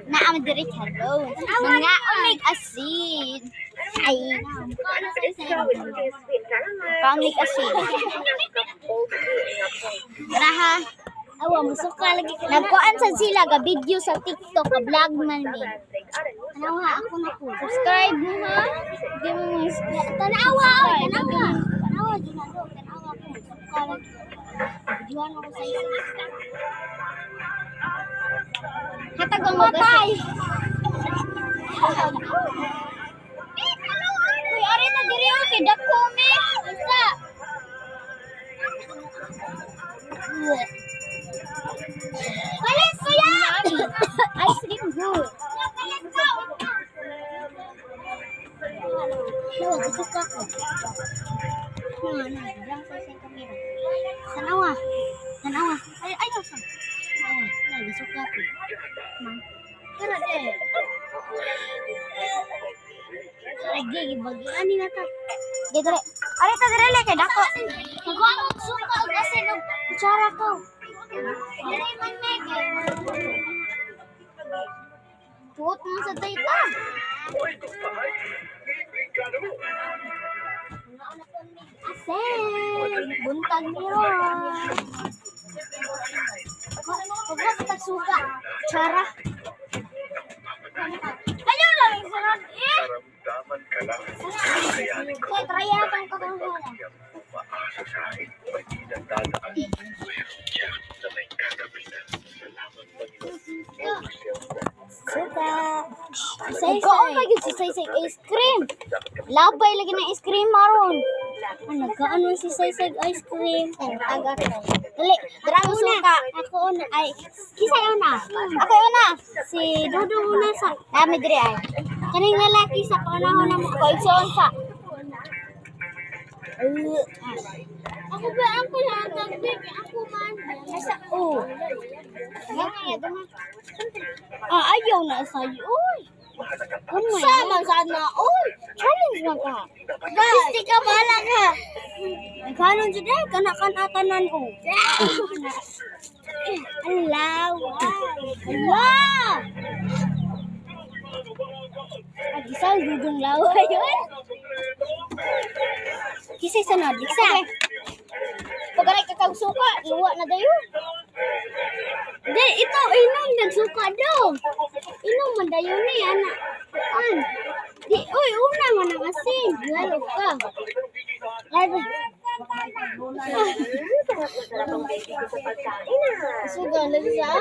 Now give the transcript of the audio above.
Naam diri hello. Mga unig asin. Ay. Unig asin. Raha. Awa musuka lagi. Nagkuan sa sila ga video sa TikTok ka vlog man ni. Tanawa ako na po. Subscribe mo ha. Di mo tanawa. Tanawa ginado. Tanawa ko. Suka lagi. Videoan ako sa iyo. Hatag ang matay. Uy, ari na diri o kay dako mi. Isa. Palit ko yan. Ice cream good. Nawa, gusto ka ko. Bilang sa isang kamera. Tanawa. Tanawa. Ay, ayaw sa. Tanawa. Gusto ka ko. Tara de. Lagi, bagian na ta. Dire. Ari ta dire le kay dako. Kuha mo suka og asin og kutsara ko. Dire man mege. Tuot mo sa dayta. Asin, buntag meron. Huwag ka suka. Kutsara. Ayaw lang yung sarap eh. Kaya traya kang katangalan. Umaasa sa akin, pagdadaan na may kagabitan. Salamat Panginoon. Suka. Nagkaon pa yun si Saysay ice cream. Labay lagi ng ice cream maron. Nagkaan mo si Saysay ice cream. Aga ko. Dali, darang suka. Ako una. Ay, kisay una. Ako una. Si Dudong una sa. Dami diri ay. Kaning lalaki sa panahon na mo. Ako igsoon sa. Ako ba ang kailangan baby? Ako man. Nasa o. Ngayon dama. Ayaw na sa'yo. Uy. Sama sana. Uy. Challenge na ka. Gusti ka bala ka. Nagkanon dyan eh. Kanak-kanatanan o. Allah. Allah. Agisang dudong laway yun. Kisay sa nadik sa. Pagkaray kakag suka, luwa na dayo. Di, ito, inom, nagsuka daw. Inom man dayo ni, anak. Di, uy, una mo ng asin. Lalo ka. Lalo. Suga, lagi sa?